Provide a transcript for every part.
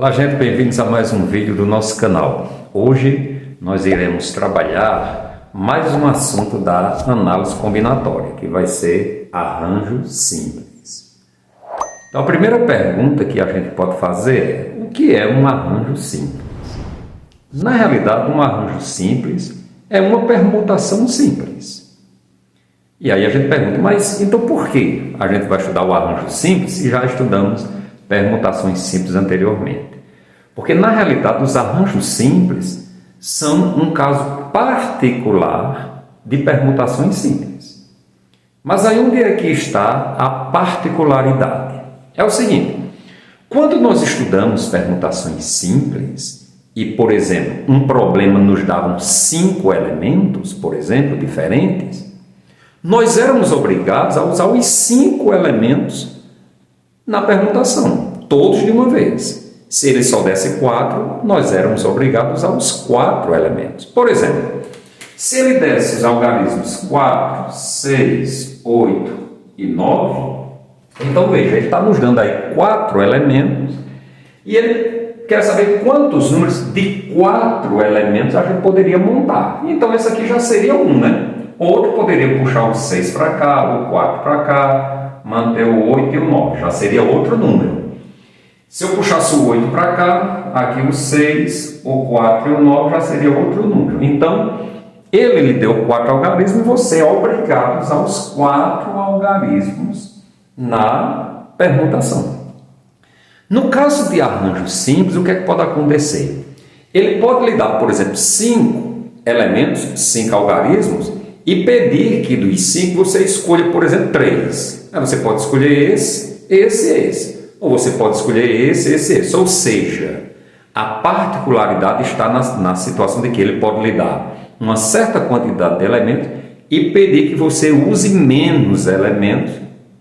Olá gente, bem-vindos a mais um vídeo do nosso canal. Hoje nós iremos trabalhar mais um assunto da análise combinatória, que vai ser arranjo simples. Então a primeira pergunta que a gente pode fazer é: o que é um arranjo simples? Na realidade, um arranjo simples é uma permutação simples. E aí a gente pergunta, mas então por que a gente vai estudar o arranjo simples se já estudamos permutações simples anteriormente? Porque na realidade os arranjos simples são um caso particular de permutações simples. Mas aí onde é que está a particularidade? É o seguinte: quando nós estudamos permutações simples e, por exemplo, um problema nos dava 5 elementos, por exemplo, diferentes, nós éramos obrigados a usar os 5 elementos na permutação, todos de uma vez. Se ele só desse 4, nós éramos obrigados a usar os 4 elementos. Por exemplo, se ele desse os algarismos 4, 6, 8 e 9, então veja, ele está nos dando aí 4 elementos e ele quer saber quantos números de 4 elementos a gente poderia montar. Então esse aqui já seria um, né? Outro poderia puxar o 6 para cá, o 4 para cá, manter o 8 e o 9, já seria outro número. Se eu puxasse o 8 para cá, aqui o 6, o 4 e o 9 já seria outro número. Então, ele lhe deu 4 algarismos e você é obrigado a usar os 4 algarismos na permutação. No caso de arranjos simples, o que é que pode acontecer? Ele pode lhe dar, por exemplo, 5 elementos, 5 algarismos, e pedir que dos 5 você escolha, por exemplo, 3. Aí você pode escolher esse e esse. Ou você pode escolher esse. Ou seja, a particularidade está na situação de que ele pode lhe dar uma certa quantidade de elementos e pedir que você use menos elementos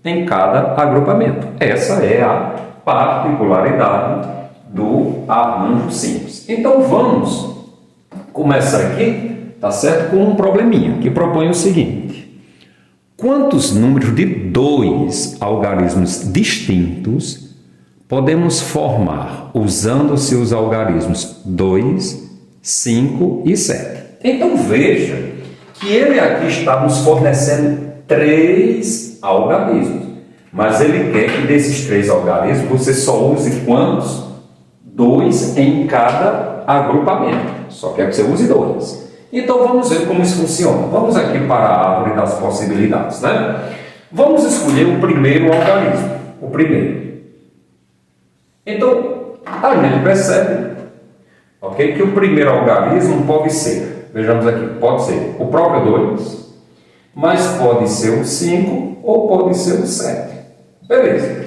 em cada agrupamento. Essa é a particularidade do arranjo simples. Então vamos começar aqui, tá certo, com um probleminha que propõe o seguinte: quantos números de 2 algarismos distintos podemos formar usando seus algarismos 2, 5 e 7? Então veja que ele aqui está nos fornecendo 3 algarismos, mas ele quer que desses 3 algarismos você só use quantos? 2 em cada agrupamento, só quer que você use 2. Então vamos ver como isso funciona. Vamos aqui para a árvore das possibilidades, né? Vamos escolher o primeiro algarismo, o primeiro. Então, a gente percebe, ok, que o primeiro algarismo pode ser, vejamos aqui, pode ser o próprio 2, mas pode ser o 5 ou pode ser o 7. Beleza.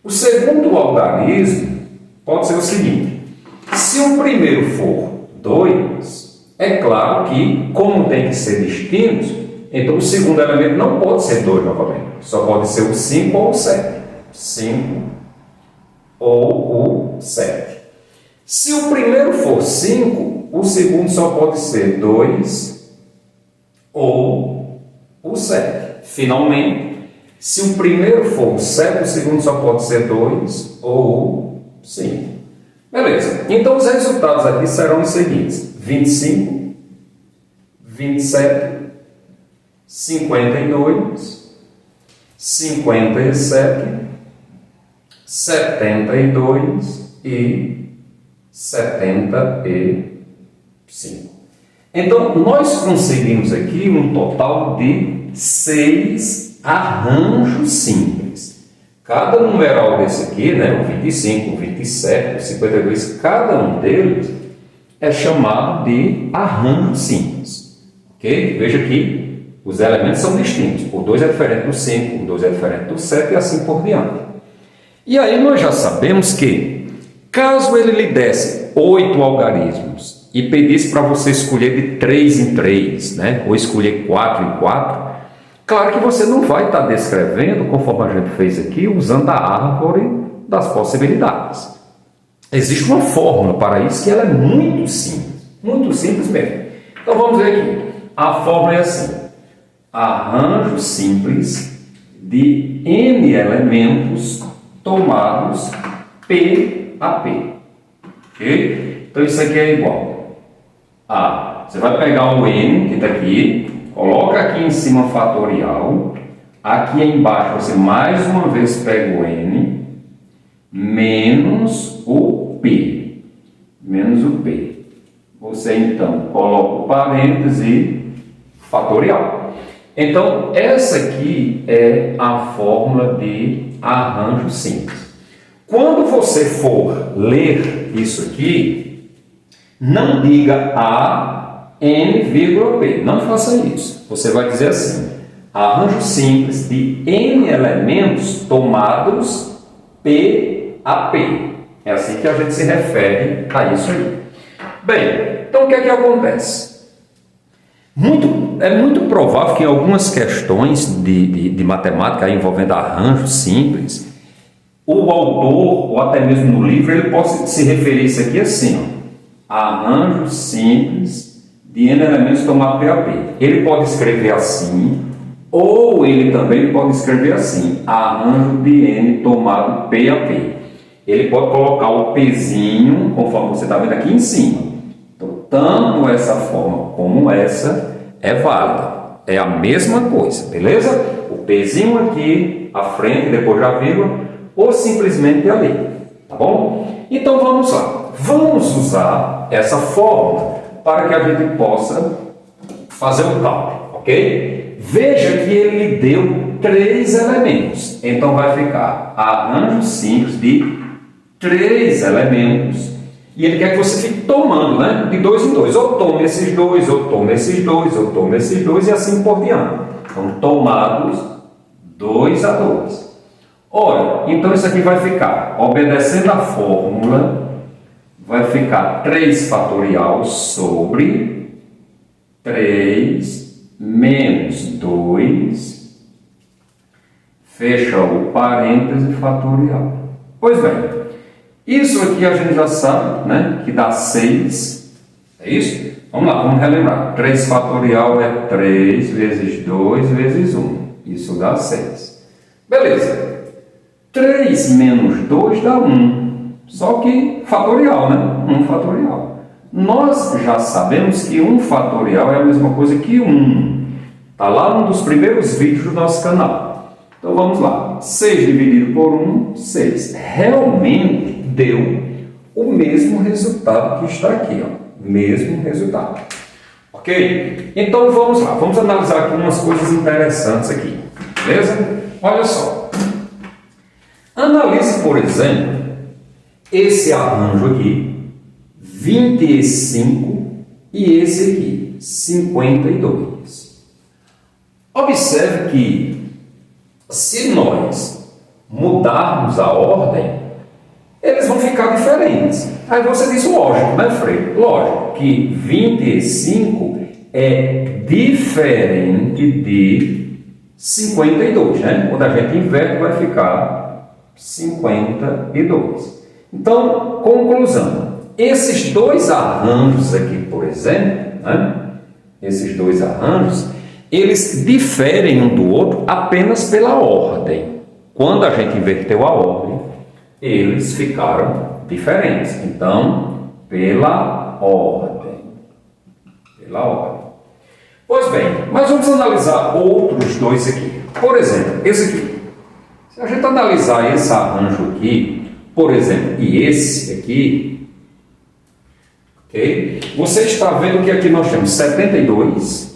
O segundo algarismo pode ser o seguinte: se o primeiro for 2, é claro que, como tem que ser distintos, então o segundo elemento não pode ser 2 novamente, só pode ser o 5 ou o 7. 5 ou o 7. Se o primeiro for 5, o segundo só pode ser 2 ou o 7. Finalmente, se o primeiro for o 7, o segundo só pode ser 2 ou 5. Beleza. Então os resultados aqui serão os seguintes: 25, 27, 52, 57, 72 e 75. Então, nós conseguimos aqui um total de 6 arranjos simples. Cada numeral desse aqui, né, o 25, o 27, o 52, cada um deles é chamado de arranjo simples. Ok? Veja que os elementos são distintos. O 2 é diferente do 5, o 2 é diferente do 7 e assim por diante. E aí nós já sabemos que, caso ele lhe desse 8 algarismos e pedisse para você escolher de 3 em 3, né, ou escolher 4 em 4, claro que você não vai estar descrevendo, conforme a gente fez aqui, usando a árvore das possibilidades. Existe uma fórmula para isso que ela é muito simples mesmo. Então vamos ver aqui. A fórmula é assim: arranjo simples de n elementos tomados P a P. ok? Então isso aqui é igual a, você vai pegar o n que está aqui, coloca aqui em cima fatorial, aqui embaixo você mais uma vez pega o n, menos o p, Você então coloca o parêntese fatorial. Então essa aqui é a fórmula de arranjo simples. Quando você for ler isso aqui, não diga a n, p. Não faça isso. Você vai dizer assim: arranjo simples de n elementos tomados p a p. É assim que a gente se refere a isso aí. Bem, então o que é que acontece? É muito provável que em algumas questões de matemática envolvendo arranjos simples, o autor, ou até mesmo no livro, ele possa se referir a isso aqui assim, ó, arranjos simples de n elementos tomados p a p. Ele pode escrever assim, ou ele também pode escrever assim, arranjo de n tomado p a p. Ele pode colocar o pzinho, conforme você está vendo aqui em cima. Então, tanto essa forma como essa é válida. É a mesma coisa, beleza? O pzinho aqui, à frente, depois da vírgula, ou simplesmente ali, tá bom? Então, vamos lá. Vamos usar essa fórmula para que a gente possa fazer o cálculo, ok? Veja que ele deu 3 elementos. Então, vai ficar arranjo simples de 3 elementos. E ele quer que você fique tomando, né? De 2 em 2. Ou tome esses 2, ou tome esses 2, ou tome esses 2, e assim por diante. Então, tomados 2 a 2. Ora, então isso aqui vai ficar, obedecendo a fórmula, vai ficar 3 fatorial sobre 3 menos 2, fecha o parêntese fatorial. Pois bem, isso aqui a gente já sabe, né, que dá 6, é isso? Vamos lá, vamos relembrar. 3 fatorial é 3 vezes 2 vezes 1, isso dá 6. Beleza, 3 menos 2 dá 1, só que fatorial, né? 1 fatorial. Nós já sabemos que 1 fatorial é a mesma coisa que 1. Está lá num dos primeiros vídeos do nosso canal. Então vamos lá, 6 dividido por 1, 6. Realmente deu o mesmo resultado que está aqui, ó. Mesmo resultado. Ok? Então vamos lá, vamos analisar aqui umas coisas interessantes aqui. Beleza? Olha só. Analise, por exemplo, esse arranjo aqui, 25, e esse aqui, 52. Observe que, se nós mudarmos a ordem, eles vão ficar diferentes. Aí você diz, lógico, né, Frei? Lógico que 25 é diferente de 52, né? Quando a gente inverte, vai ficar 52. Então, conclusão. Esses 2 arranjos aqui, por exemplo, né? Esses 2 arranjos, eles diferem um do outro apenas pela ordem. Quando a gente inverteu a ordem, eles ficaram diferentes. Então, pela ordem. Pela ordem. Pois bem, mas vamos analisar outros 2 aqui. Por exemplo, esse aqui. Se a gente analisar esse arranjo aqui, por exemplo, e esse aqui, ok? Você está vendo que aqui nós temos 72,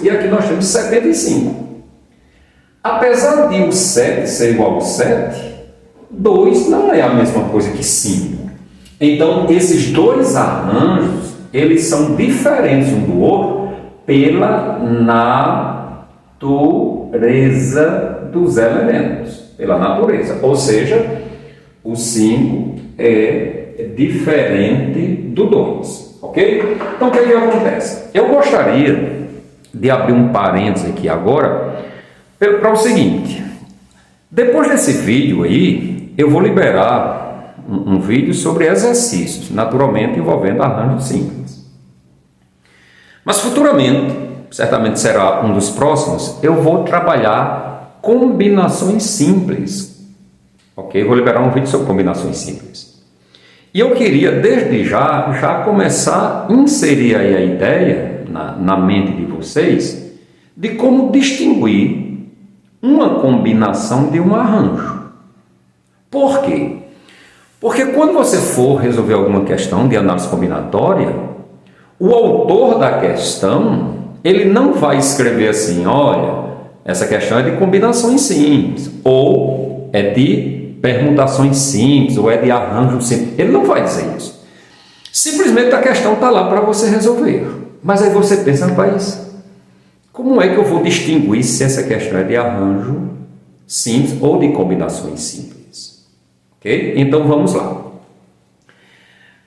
e aqui nós temos 75. Apesar de o 7 ser igual ao 7, 2 não é a mesma coisa que 5. Então, esses 2 arranjos, eles são diferentes um do outro pela natureza dos elementos. Pela natureza. Ou seja, o 5 é diferente do 2. Ok? Então, o que é que acontece? Eu gostaria de abrir um parênteses aqui agora para o seguinte. Depois desse vídeo aí, eu vou liberar um vídeo sobre exercícios, naturalmente envolvendo arranjos simples. Mas futuramente, certamente será um dos próximos, eu vou trabalhar combinações simples. Ok? Vou liberar um vídeo sobre combinações simples. E eu queria, desde já começar a inserir aí a ideia na mente de vocês de como distinguir uma combinação de um arranjo. Por quê? Porque quando você for resolver alguma questão de análise combinatória, o autor da questão, ele não vai escrever assim, olha, essa questão é de combinações simples, ou é de permutações simples, ou é de arranjo simples. Ele não vai dizer isso. Simplesmente a questão está lá para você resolver. Mas aí você pensa, rapaz, como é que eu vou distinguir se essa questão é de arranjo simples ou de combinações simples? Ok? Então vamos lá.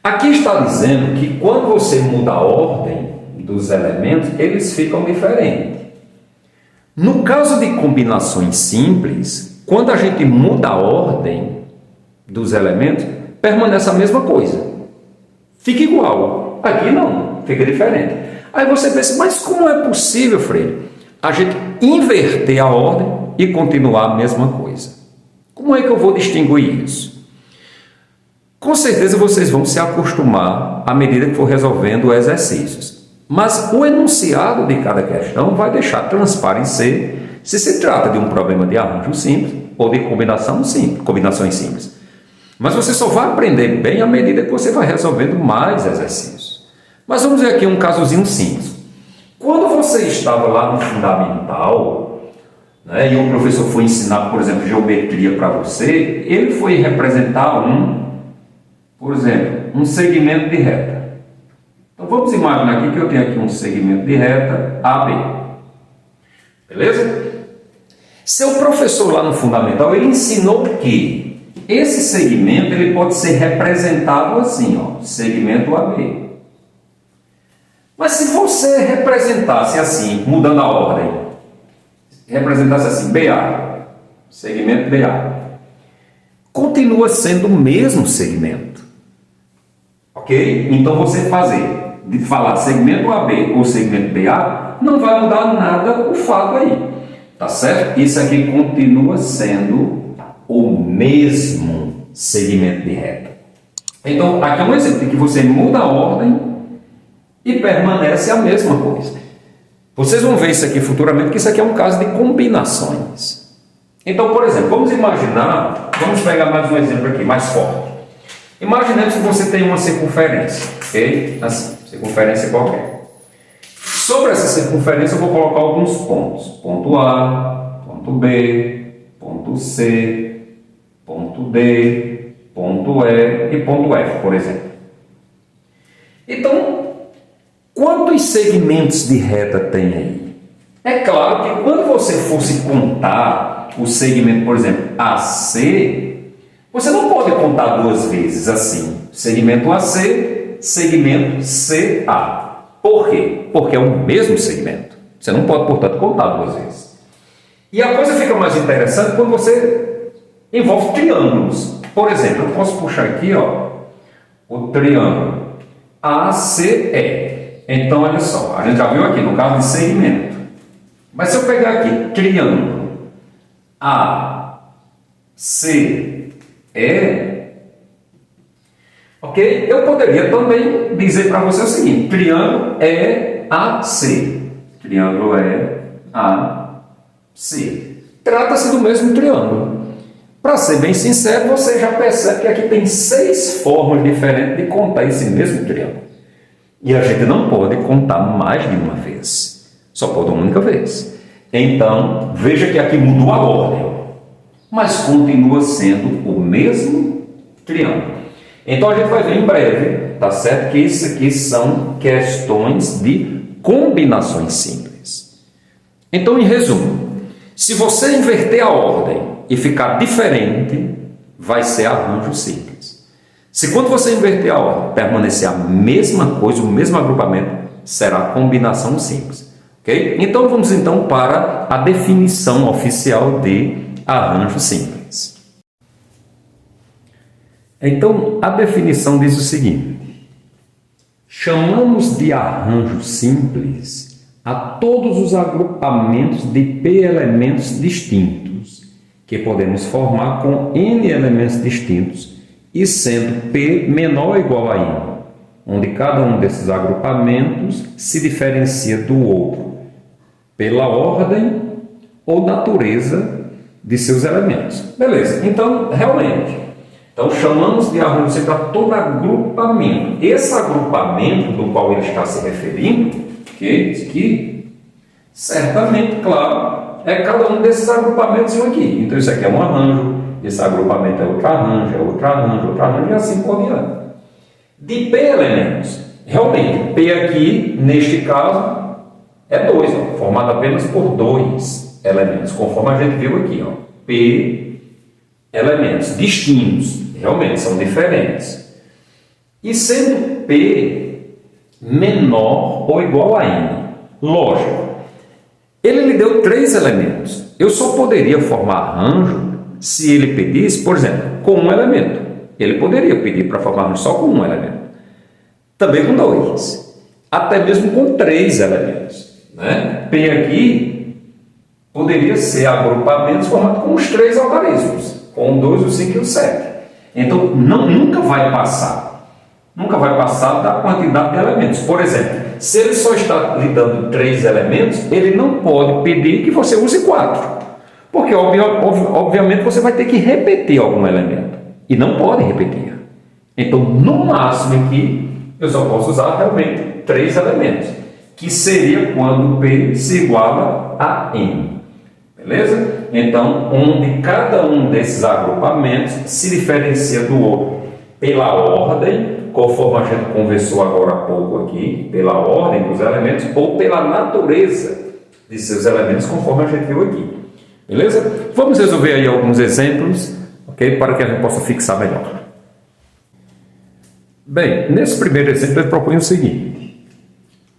Aqui está dizendo que quando você muda a ordem dos elementos, eles ficam diferentes. No caso de combinações simples, quando a gente muda a ordem dos elementos, permanece a mesma coisa. Fica igual. Aqui não, fica diferente. Aí você pensa, mas como é possível, Freire, a gente inverter a ordem e continuar a mesma coisa? Como é que eu vou distinguir isso? Com certeza vocês vão se acostumar à medida que for resolvendo exercícios. Mas o enunciado de cada questão vai deixar transparecer se se trata de um problema de arranjo simples ou de combinações simples. Mas você só vai aprender bem à medida que você vai resolvendo mais exercícios. Mas vamos ver aqui um casozinho simples. Quando você estava lá no fundamental, né, e o professor foi ensinar, por exemplo, geometria para você, ele foi representar por exemplo, um segmento de reta. Então vamos imaginar aqui que eu tenho aqui um segmento de reta AB. Beleza? Seu professor lá no fundamental, ele ensinou que esse segmento ele pode ser representado assim, ó, segmento AB. Mas se você representasse assim, mudando a ordem, representasse assim, BA, segmento BA, continua sendo o mesmo segmento. Ok? Então você de falar segmento AB ou segmento BA, não vai mudar nada o fato aí. Tá certo? Isso aqui continua sendo o mesmo segmento de reta. Então, aqui é um exemplo de que você muda a ordem e permanece a mesma coisa. Vocês vão ver isso aqui futuramente, que isso aqui é um caso de combinações. Então, por exemplo, vamos pegar mais um exemplo aqui, mais forte. Imaginemos que você tem uma circunferência, ok? Assim, circunferência qualquer. Sobre essa circunferência eu vou colocar alguns pontos. Ponto A, ponto B, ponto C, ponto D, ponto E e ponto F, por exemplo. Então, quantos segmentos de reta tem aí? É claro que quando você fosse contar o segmento, por exemplo, AC, você não pode contar duas vezes assim. Segmento AC, segmento CA. Por quê? Porque é o mesmo segmento. Você não pode, portanto, contar duas vezes. E a coisa fica mais interessante quando você envolve triângulos. Por exemplo, eu posso puxar aqui, ó, o triângulo ACE. Então, olha só, a gente já viu aqui no caso de segmento. Mas se eu pegar aqui triângulo ACE, ok? Eu poderia também dizer para você o seguinte: triângulo EAC. Triângulo EAC. Trata-se do mesmo triângulo. Para ser bem sincero, você já percebe que aqui tem 6 formas diferentes de contar esse mesmo triângulo. E a gente não pode contar mais de uma vez. Só pode uma única vez. Então, veja que aqui mudou a ordem, mas continua sendo o mesmo triângulo. Então, a gente vai ver em breve, tá certo? Que isso aqui são questões de combinações simples. Então, em resumo, se você inverter a ordem e ficar diferente, vai ser arranjo simples. Se quando você inverter a ordem, permanecer a mesma coisa, o mesmo agrupamento, será combinação simples. Ok? Então, vamos então para a definição oficial de arranjo simples. Então, a definição diz o seguinte: chamamos de arranjo simples a todos os agrupamentos de P elementos distintos que podemos formar com N elementos distintos e sendo P menor ou igual a I, onde cada um desses agrupamentos se diferencia do outro pela ordem ou natureza de seus elementos. Beleza, então, realmente, chamamos de arranjo simples a todo agrupamento. Esse agrupamento do qual ele está se referindo, que esse aqui, certamente, claro, é cada um desses agrupamentos aqui. Então, isso aqui é um arranjo, esse agrupamento é outro arranjo, é outro arranjo, outro arranjo, e assim por diante. De P elementos, realmente, P aqui, neste caso, é 2, formado apenas por 2 elementos, conforme a gente viu aqui. P elementos distintos, realmente, são diferentes. E sendo P menor ou igual a N, lógico, ele lhe deu 3 elementos. Eu só poderia formar arranjo se ele pedisse, por exemplo, com um elemento. Ele poderia pedir para formar arranjo só com um elemento. Também com 2. Até mesmo com 3 elementos. Né? P aqui poderia ser agrupamentos formados com os 3 algarismos. Com o 2, o 5 e o 7. Então, nunca vai passar. Nunca vai passar da quantidade de elementos. Por exemplo, se ele só está lhe dando 3 elementos, ele não pode pedir que você use 4. Porque, obviamente, você vai ter que repetir algum elemento. E não pode repetir. Então, no máximo aqui, eu só posso usar realmente 3 elementos. Que seria quando P se iguala a N. Beleza? Então, onde cada um desses agrupamentos se diferencia do outro pela ordem, conforme a gente conversou agora há pouco aqui, pela ordem dos elementos, ou pela natureza de seus elementos, conforme a gente viu aqui. Beleza? Vamos resolver aí alguns exemplos, ok? Para que a gente possa fixar melhor. Bem, nesse primeiro exemplo ele propõe o seguinte: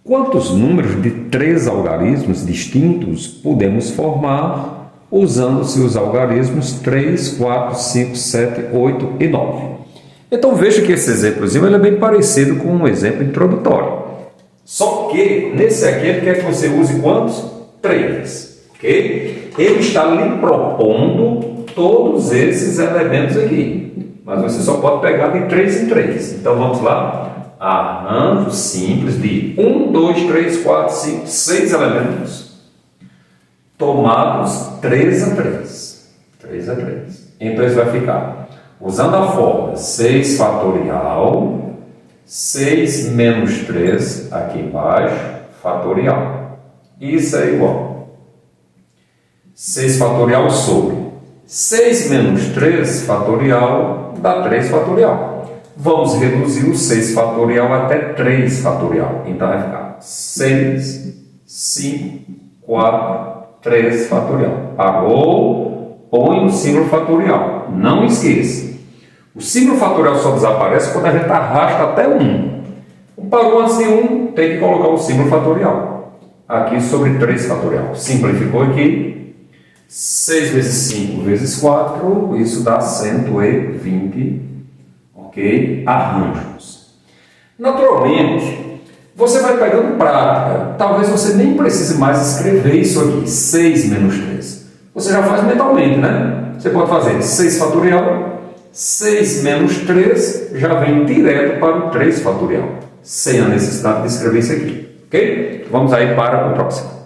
quantos números de 3 algarismos distintos podemos formar usando-se os algarismos 3, 4, 5, 7, 8 e 9? Então veja que esse exemplozinho ele é bem parecido com um exemplo introdutório. Só que nesse aqui ele quer que você use quantos? 3. Ok? Ele está lhe propondo todos esses elementos aqui. Mas você só pode pegar de 3 em 3. Então vamos lá. Arranjo simples de 1, 2, 3, 4, 5, 6 elementos tomados 3 a 3. 3 a 3. Então isso vai ficar usando a fórmula 6 fatorial, 6 menos 3 aqui embaixo, fatorial. Isso é igual 6 fatorial sobre 6 menos 3 fatorial dá 3 fatorial. Vamos reduzir o 6 fatorial até 3 fatorial. Então vai ficar 6, 5, 4, 3 fatorial. Pagou, põe o símbolo fatorial. Não esqueça. O símbolo fatorial só desaparece quando a gente arrasta até 1. Parou antes de 1, tem que colocar o símbolo fatorial. Aqui sobre 3 fatorial. Simplificou aqui. 6 vezes 5 vezes 4, isso dá 120, ok? Arranjos. Naturalmente, você vai pegando prática. Talvez você nem precise mais escrever isso aqui, 6 menos 3. Você já faz mentalmente, né? Você pode fazer 6 fatorial, 6 menos 3, já vem direto para o 3 fatorial, sem a necessidade de escrever isso aqui, ok? Vamos aí para o próximo.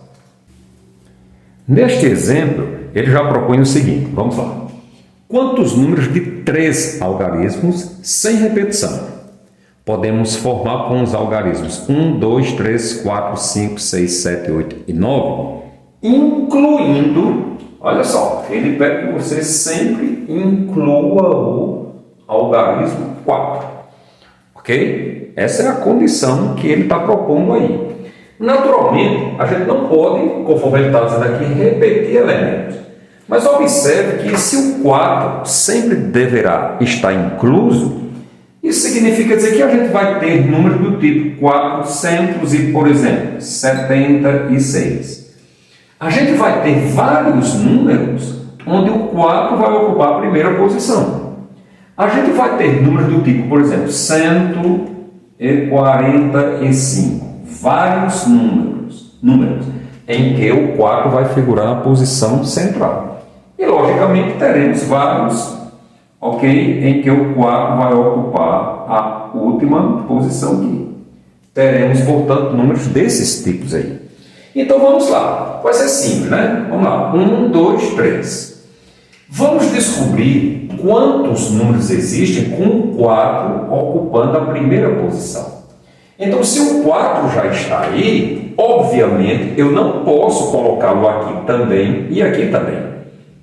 Neste exemplo, ele já propõe o seguinte, vamos lá. Quantos números de 3 algarismos sem repetição podemos formar com os algarismos 1, 2, 3, 4, 5, 6, 7, 8 e 9, incluindo, olha só, ele pede que você sempre inclua o algarismo 4, ok? Essa é a condição que ele está propondo aí. Naturalmente, a gente não pode, conforme ele está dizendo aqui, repetir elementos. Mas observe que se o 4 sempre deverá estar incluso, isso significa dizer que a gente vai ter números do tipo 400 e, por exemplo, 76. A gente vai ter vários números onde o 4 vai ocupar a primeira posição. A gente vai ter números do tipo, por exemplo, 145. Vários números em que o 4 vai figurar na posição central. E, logicamente, teremos vários ok? Em que o 4 vai ocupar a última posição aqui. Teremos, portanto, números desses tipos aí. Então vamos lá, vai ser simples, né? Vamos lá, 1, 2, 3. Vamos descobrir quantos números existem com o 4 ocupando a primeira posição. Então, se o 4 já está aí, obviamente eu não posso colocá-lo aqui também e aqui também.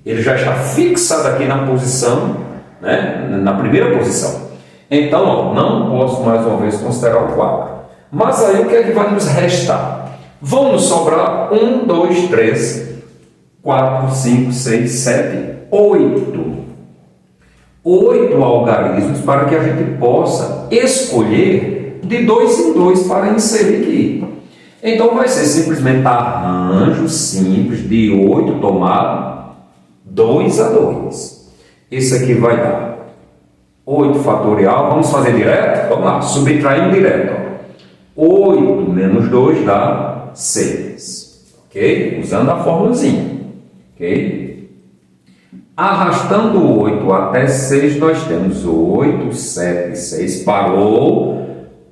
Ele já está fixado aqui na posição, né? Na primeira posição. Então, ó, não posso mais uma vez considerar o 4. Mas aí o que é que vai nos restar? Vão nos sobrar 1, 2, 3, 4, 5, 6, 7, 8. 8 algarismos para que a gente possa escolher de 2 em 2 para inserir aqui. Então vai ser simplesmente arranjo simples de 8 tomado 2 a 2. Isso aqui vai dar 8 fatorial. Vamos fazer direto? Vamos lá, subtraindo direto. 8 menos 2 dá 6, ok? Usando a formulazinha, ok? Arrastando o 8 até 6, nós temos 8, 7, 6, parou,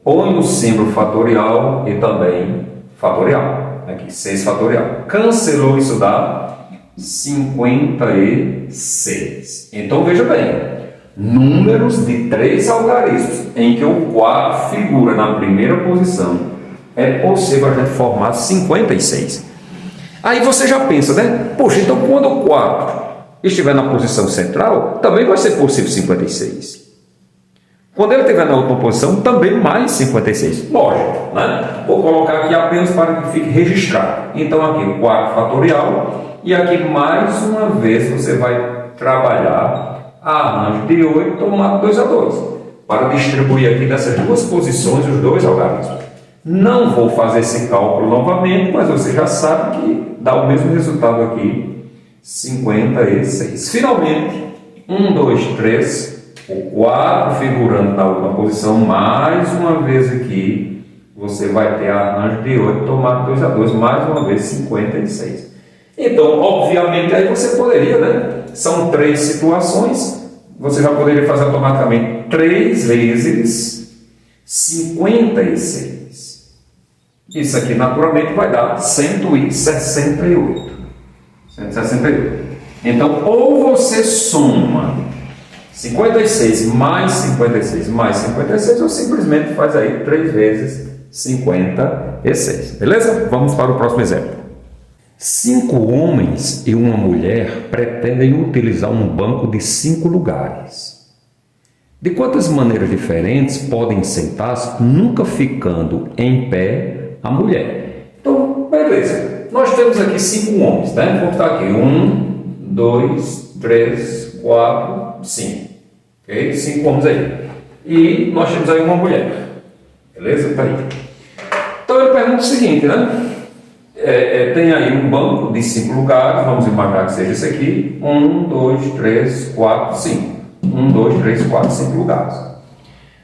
põe o símbolo fatorial e também fatorial, aqui, 6 fatorial. Cancelou, isso dá 56. Então, veja bem, números de 3 algarismos em que o 4 figura na primeira posição, é possível a gente formar 56. Aí você já pensa, né? Poxa, então quando o 4 estiver na posição central, também vai ser possível 56. Quando ele estiver na última posição, também mais 56. Lógico, né? Vou colocar aqui apenas para que fique registrado. Então aqui 4 fatorial e aqui mais uma vez você vai trabalhar arranjo de 8 tomado 2 a 2 para distribuir aqui nessas duas posições os dois algarismos. Não vou fazer esse cálculo novamente, mas você já sabe que dá o mesmo resultado aqui, 56. Finalmente, 1, 2, 3, o 4 figurando na última posição, mais uma vez aqui, você vai ter arranjo de 8 tomado 2 a 2, mais uma vez 56. Então, obviamente, aí você poderia, né? São 3 situações, você já poderia fazer automaticamente 3 vezes 56. Isso aqui, naturalmente, vai dar 168. 168. Então, ou você soma 56 mais 56 mais 56, ou simplesmente faz aí 3 vezes 56. Beleza? Vamos para o próximo exemplo. 5 homens e uma mulher pretendem utilizar um banco de 5 lugares. De quantas maneiras diferentes podem sentar-se, nunca ficando em pé, a mulher? Então, beleza. Nós temos aqui 5 homens, né? Vamos botar aqui 1, 2, 3, 4, 5. Ok? 5 homens aí. E nós temos aí uma mulher. Beleza? Tá aí. Então ele pergunta o seguinte, né? Tem aí um banco de 5 lugares, vamos imaginar que seja esse aqui. 1, 2, 3, 4, 5. 1, 2, 3, 4, 5 lugares.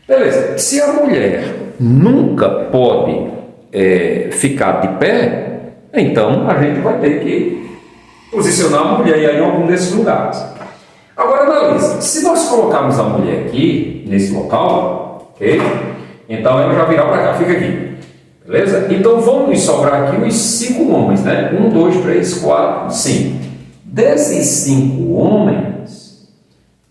Beleza. Se a mulher nunca pode ficar de pé, então a gente vai ter que posicionar a mulher aí em algum desses lugares. Agora analise, se nós colocarmos a mulher aqui, nesse local, ok? Então ela já virá para cá, fica aqui, beleza? Então vão nos sobrar aqui os 5 homens, né? 1, 2, 3, 4, 5. Desses 5 homens,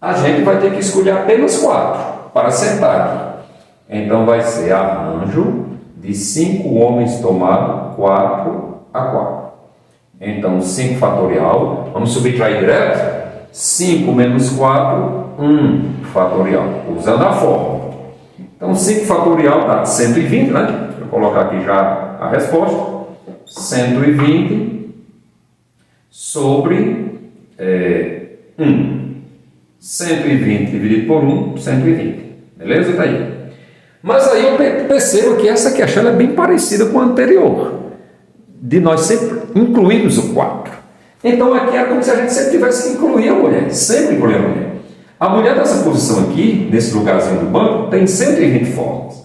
a gente vai ter que escolher apenas 4 para sentar aqui. Então vai ser arranjo de 5 homens tomado 4 a 4. Então 5 fatorial, vamos subtrair direto? 5 menos 4, 1 fatorial, usando a fórmula. Então 5 fatorial dá 120, né? Vou colocar aqui já a resposta. 120 sobre 1. 120 dividido por 1, 120. Beleza? Está aí. Mas aí eu percebo que essa questão é bem parecida com a anterior, de nós sempre incluirmos o 4. Então aqui é como se a gente sempre tivesse que incluir a mulher, sempre incluir a mulher. A mulher dessa posição aqui, nesse lugarzinho do banco, tem 120 formas.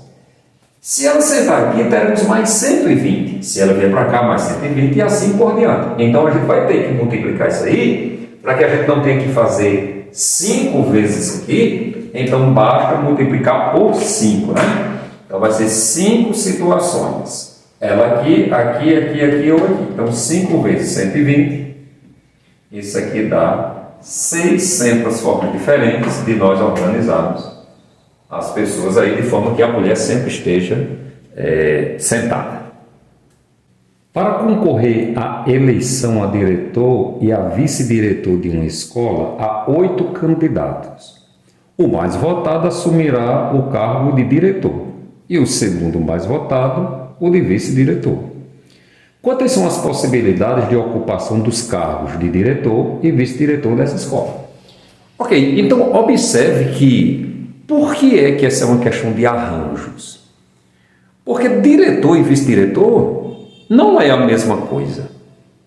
Se ela sentar aqui, teremos mais 120. Se ela vier para cá, mais 120 e assim por diante. Então a gente vai ter que multiplicar isso aí, para que a gente não tenha que fazer 5 vezes aqui, então basta multiplicar por 5, né? Então vai ser 5 situações. Ela aqui, aqui, aqui, aqui ou aqui. Então 5 vezes 120. Isso aqui dá 600 formas diferentes de nós organizarmos as pessoas aí de forma que a mulher sempre esteja sentada. Para concorrer à eleição a diretor e a vice-diretor de uma escola, há 8 candidatos. O mais votado assumirá o cargo de diretor e o segundo mais votado, o de vice-diretor. Quantas são as possibilidades de ocupação dos cargos de diretor e vice-diretor dessa escola? Ok, então observe que por que é que essa é uma questão de arranjos? Porque diretor e vice-diretor não é a mesma coisa.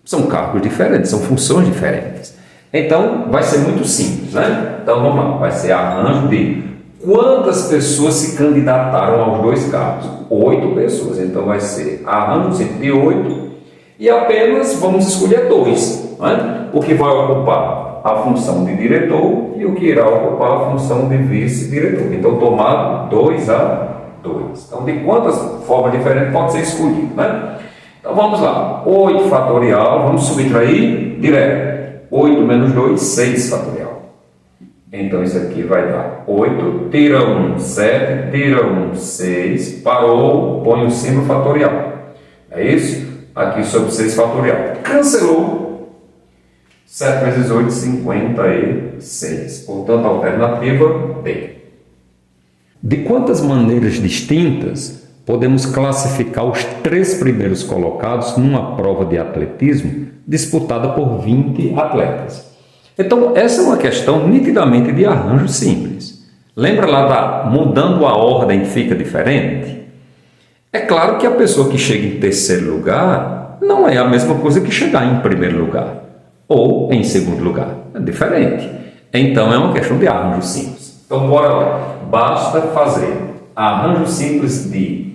São cargos diferentes, são funções diferentes. Então, vai ser muito simples, né? Então, vamos lá. Vai ser arranjo de quantas pessoas se candidataram aos 2 cargos? 8 pessoas. Então, vai ser arranjo sempre de 8 e apenas vamos escolher 2, né? O que vai ocupar a função de diretor e o que irá ocupar a função de vice-diretor. Então, tomado 2 a 2. Então, de quantas formas diferentes pode ser escolhido, né? Então, vamos lá. 8 fatorial, vamos subtrair direto. 8 menos 2, 6 fatorial. Então, isso aqui vai dar 8, tira 1, 7, tira 1, 6, parou, põe o símbolo fatorial. É isso? Aqui sobre 6 fatorial. Cancelou. 7 vezes 8, 56. Portanto, a alternativa D. De quantas maneiras distintas podemos classificar os 3 primeiros colocados numa prova de atletismo disputada por 20 atletas? Então, essa é uma questão nitidamente de arranjo simples. Lembra lá da mudando a ordem fica diferente? É claro que a pessoa que chega em terceiro lugar não é a mesma coisa que chegar em primeiro lugar ou em segundo lugar. É diferente. Então, é uma questão de arranjo simples. Então, bora lá. Basta fazer arranjo simples de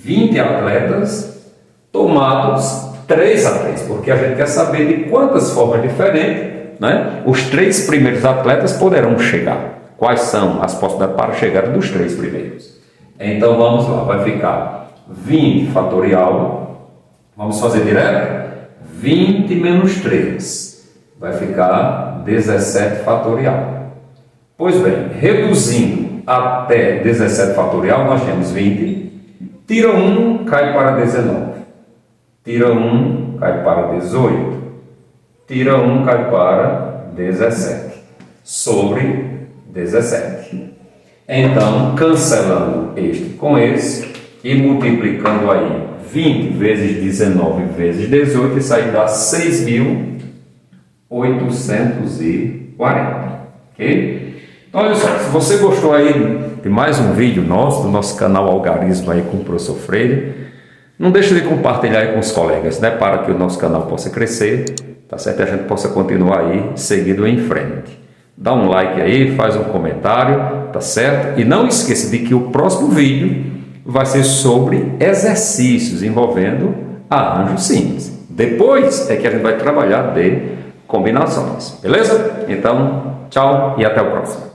20 atletas tomados 3 a 3, porque a gente quer saber de quantas formas diferentes, né, os 3 primeiros atletas poderão chegar. Quais são as possibilidades para chegar dos 3 primeiros? Então vamos lá, vai ficar 20 fatorial, vamos fazer direto? 20 menos 3, vai ficar 17 fatorial. Pois bem, reduzindo até 17 fatorial, nós temos 20, tira 1, cai para 19. Tira 1, cai para 18. Tira 1, cai para 17. Sobre 17. Então, cancelando este com esse e multiplicando aí 20 vezes 19 vezes 18, isso aí dá 6.840. Ok? Então, olha só, se você gostou aí de mais um vídeo nosso, do nosso canal Algarismo aí com o professor Freire, não deixe de compartilhar aí com os colegas, né, para que o nosso canal possa crescer, tá certo? E a gente possa continuar aí seguindo em frente. Dá um like aí, faz um comentário, tá certo? E não esqueça de que o próximo vídeo vai ser sobre exercícios envolvendo arranjos simples. Depois é que a gente vai trabalhar de combinações, beleza? Então, tchau e até o próximo.